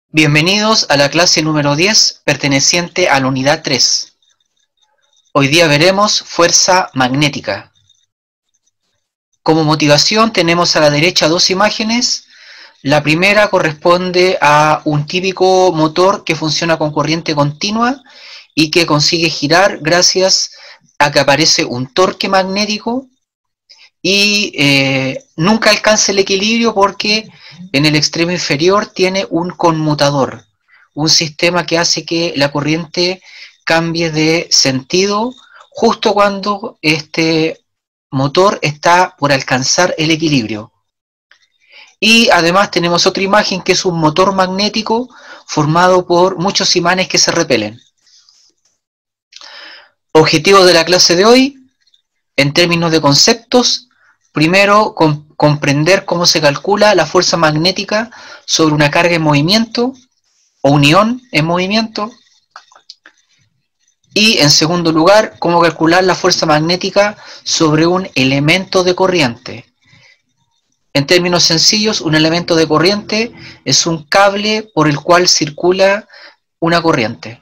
Bienvenidos a la clase número 10 perteneciente a la unidad 3. Hoy día veremos fuerza magnética. Como motivación tenemos a la derecha dos imágenes. La primera corresponde a un típico motor que funciona con corriente continua y que consigue girar gracias a que aparece un torque magnético y nunca alcanza el equilibrio porque en el extremo inferior tiene un conmutador, un sistema que hace que la corriente cambie de sentido justo cuando este motor está por alcanzar el equilibrio. Y además tenemos otra imagen que es un motor magnético formado por muchos imanes que se repelen. Objetivos de la clase de hoy, en términos de conceptos. Primero, comprender cómo se calcula la fuerza magnética sobre una carga en movimiento o un ion en movimiento. Y en segundo lugar, cómo calcular la fuerza magnética sobre un elemento de corriente. En términos sencillos, un elemento de corriente es un cable por el cual circula una corriente.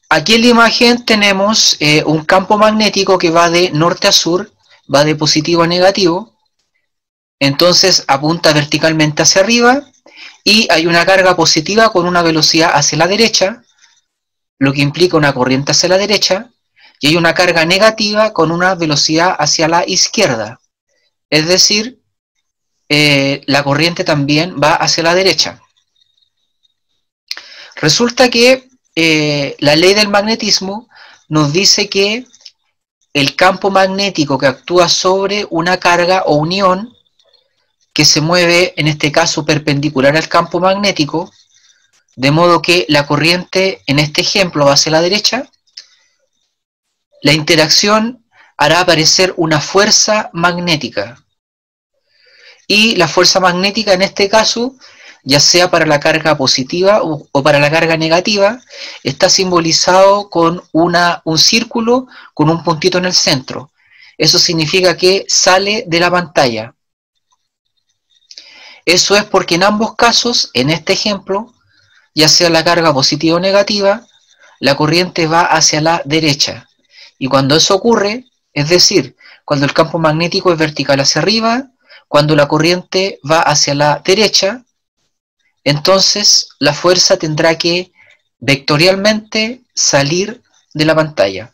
Aquí en la imagen tenemos un campo magnético que va de norte a sur, va de positivo a negativo, entonces apunta verticalmente hacia arriba y hay una carga positiva con una velocidad hacia la derecha, lo que implica una corriente hacia la derecha, y hay una carga negativa con una velocidad hacia la izquierda, es decir, la corriente también va hacia la derecha. Resulta que la ley del magnetismo nos dice que el campo magnético que actúa sobre una carga o un ion que se mueve, en este caso, perpendicular al campo magnético, de modo que la corriente, en este ejemplo, va hacia la derecha, la interacción hará aparecer una fuerza magnética. Y la fuerza magnética, en este caso, ya sea para la carga positiva o para la carga negativa, está simbolizado con un círculo con un puntito en el centro. Eso significa que sale de la pantalla. Eso es porque en ambos casos, en este ejemplo, ya sea la carga positiva o negativa, la corriente va hacia la derecha. Y cuando eso ocurre, es decir, cuando el campo magnético es vertical hacia arriba, cuando la corriente va hacia la derecha, entonces la fuerza tendrá que vectorialmente salir de la pantalla.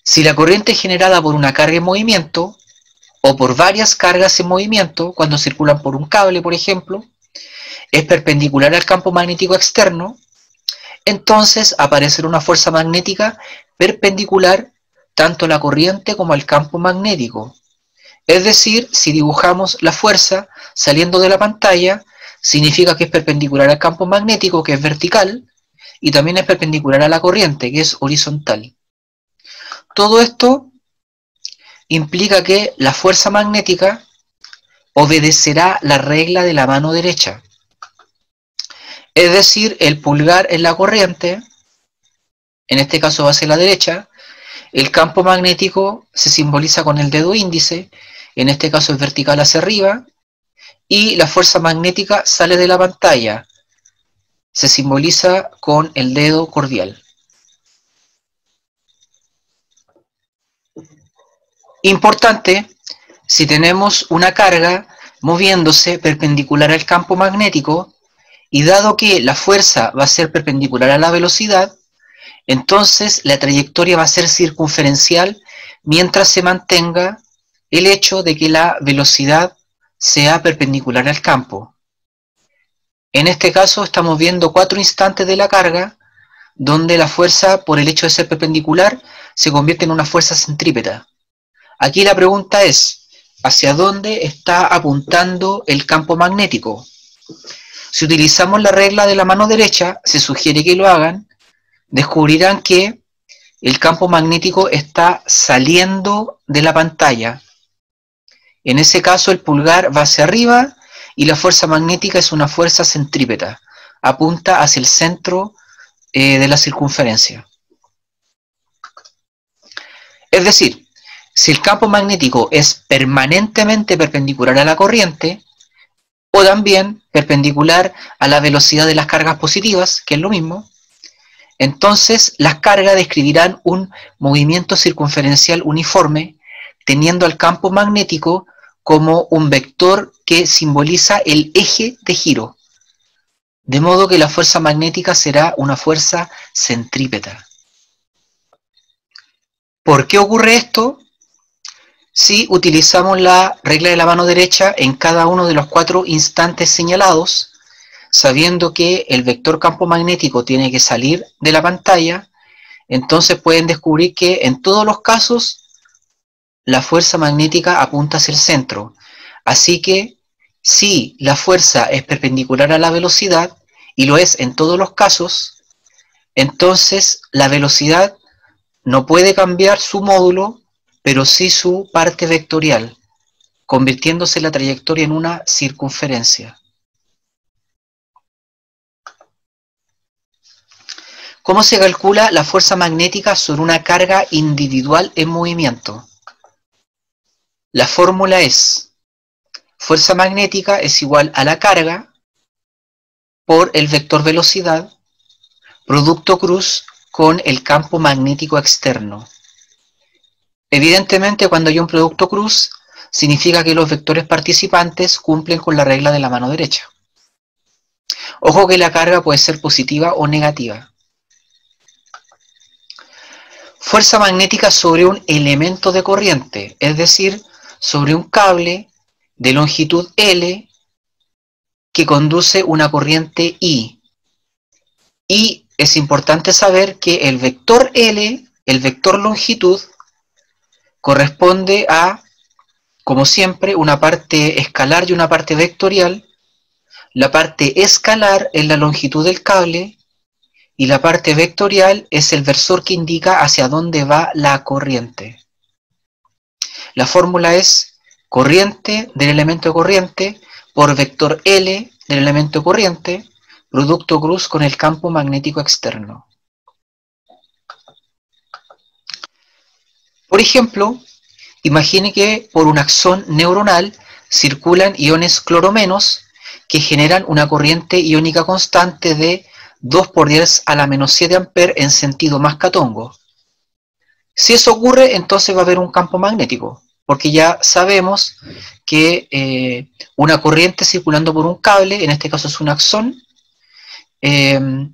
Si la corriente es generada por una carga en movimiento, o por varias cargas en movimiento, cuando circulan por un cable, por ejemplo, es perpendicular al campo magnético externo, entonces aparecerá una fuerza magnética perpendicular tanto a la corriente como al campo magnético. Es decir, si dibujamos la fuerza saliendo de la pantalla, significa que es perpendicular al campo magnético, que es vertical, y también es perpendicular a la corriente, que es horizontal. Todo esto implica que la fuerza magnética obedecerá la regla de la mano derecha. Es decir, el pulgar en la corriente, en este caso va hacia la derecha, el campo magnético se simboliza con el dedo índice, en este caso es vertical hacia arriba, y la fuerza magnética sale de la pantalla, se simboliza con el dedo cordial. Importante, si tenemos una carga moviéndose perpendicular al campo magnético, y dado que la fuerza va a ser perpendicular a la velocidad, entonces la trayectoria va a ser circunferencial mientras se mantenga el hecho de que la velocidad sea perpendicular al campo. En este caso estamos viendo 4 instantes de la carga, donde la fuerza, por el hecho de ser perpendicular, se convierte en una fuerza centrípeta. Aquí la pregunta es, ¿hacia dónde está apuntando el campo magnético? Si utilizamos la regla de la mano derecha, se sugiere que lo hagan, descubrirán que el campo magnético está saliendo de la pantalla. En ese caso el pulgar va hacia arriba y la fuerza magnética es una fuerza centrípeta, apunta hacia el centro de la circunferencia. Es decir, si el campo magnético es permanentemente perpendicular a la corriente, o también perpendicular a la velocidad de las cargas positivas, que es lo mismo, entonces las cargas describirán un movimiento circunferencial uniforme, teniendo al campo magnético como un vector que simboliza el eje de giro, de modo que la fuerza magnética será una fuerza centrípeta. ¿Por qué ocurre esto? Si utilizamos la regla de la mano derecha en cada uno de los 4 instantes señalados, sabiendo que el vector campo magnético tiene que salir de la pantalla, entonces pueden descubrir que en todos los casos la fuerza magnética apunta hacia el centro. Así que si la fuerza es perpendicular a la velocidad, y lo es en todos los casos, entonces la velocidad no puede cambiar su módulo, pero sí su parte vectorial, convirtiéndose la trayectoria en una circunferencia. ¿Cómo se calcula la fuerza magnética sobre una carga individual en movimiento? La fórmula es: fuerza magnética es igual a la carga por el vector velocidad, producto cruz con el campo magnético externo. Evidentemente, cuando hay un producto cruz, significa que los vectores participantes cumplen con la regla de la mano derecha. Ojo que la carga puede ser positiva o negativa. Fuerza magnética sobre un elemento de corriente, es decir, sobre un cable de longitud L que conduce una corriente I. Y es importante saber que el vector L, el vector longitud, corresponde a, como siempre, una parte escalar y una parte vectorial. La parte escalar es la longitud del cable y la parte vectorial es el versor que indica hacia dónde va la corriente. La fórmula es corriente del elemento de corriente por vector L del elemento de corriente, producto cruz con el campo magnético externo. Por ejemplo, imagine que por un axón neuronal circulan iones cloromenos que generan una corriente iónica constante de 2 por 10 a la menos 7 amperes en sentido mascatongo. Si eso ocurre, entonces va a haber un campo magnético, porque ya sabemos que una corriente circulando por un cable, en este caso es un axón,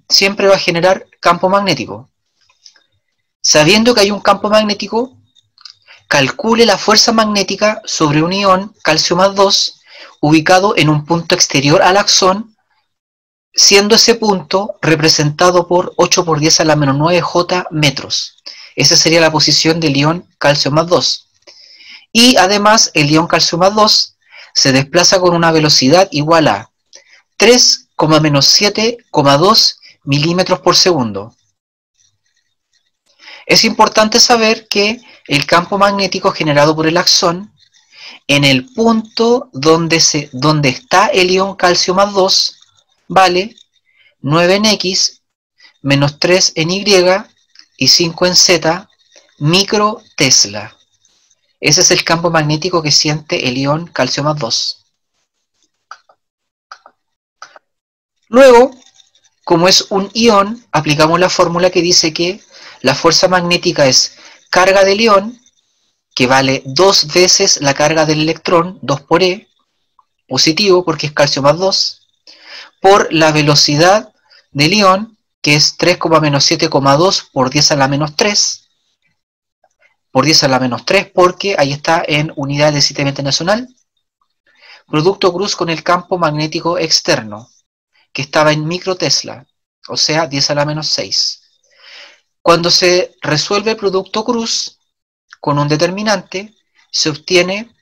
siempre va a generar campo magnético. Sabiendo que hay un campo magnético, calcule la fuerza magnética sobre un ion calcio más 2 ubicado en un punto exterior al axón, siendo ese punto representado por 8 por 10 a la menos 9 J metros. Esa sería la posición del ion calcio más 2. Y además el ion calcio más 2 se desplaza con una velocidad igual a 3,-7,2 milímetros por segundo. Es importante saber que el campo magnético generado por el axón, en el punto donde está el ion calcio más 2, vale 9 en X, menos 3 en Y y 5 en Z, micro Tesla. Ese es el campo magnético que siente el ion calcio más 2. Luego, como es un ion, aplicamos la fórmula que dice que la fuerza magnética es carga del ion, que vale 2 veces la carga del electrón, 2 por E, positivo porque es calcio más 2, por la velocidad del ion, que es 3,-7,2 por 10 a la menos 3, por 10 a la menos 3 porque ahí está en unidad de sistema internacional, producto cruz con el campo magnético externo, que estaba en micro Tesla, o sea 10 a la menos 6. Cuando se resuelve el producto cruz con un determinante, se obtiene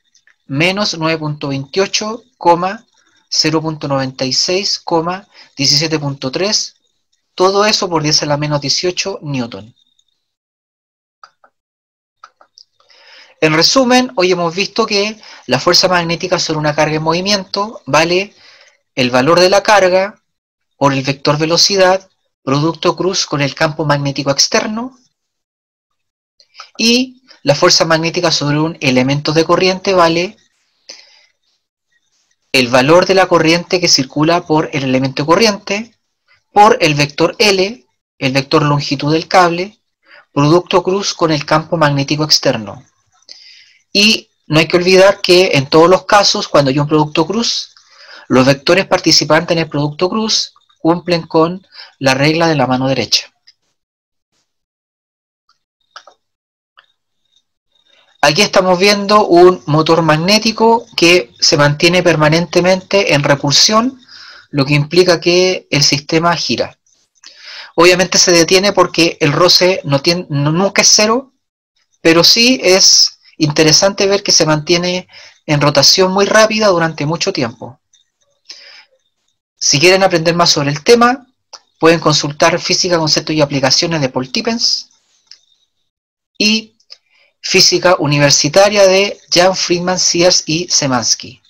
menos 9.28, 0.96, 17.3, todo eso por 10 a la menos 18 newton. En resumen, hoy hemos visto que la fuerza magnética sobre una carga en movimiento vale el valor de la carga por el vector velocidad, producto cruz con el campo magnético externo, y la fuerza magnética sobre un elemento de corriente vale el valor de la corriente que circula por el elemento de corriente por el vector L, el vector longitud del cable, producto cruz con el campo magnético externo. Y no hay que olvidar que en todos los casos, cuando hay un producto cruz, los vectores participantes en el producto cruz cumplen con la regla de la mano derecha. Aquí estamos viendo un motor magnético que se mantiene permanentemente en repulsión, lo que implica que el sistema gira. Obviamente se detiene porque el roce nunca es cero, pero sí es interesante ver que se mantiene en rotación muy rápida durante mucho tiempo. Si quieren aprender más sobre el tema, pueden consultar Física, Conceptos y Aplicaciones de Paul Tippens y Física Universitaria de Jan Friedman, Sears y Szymanski.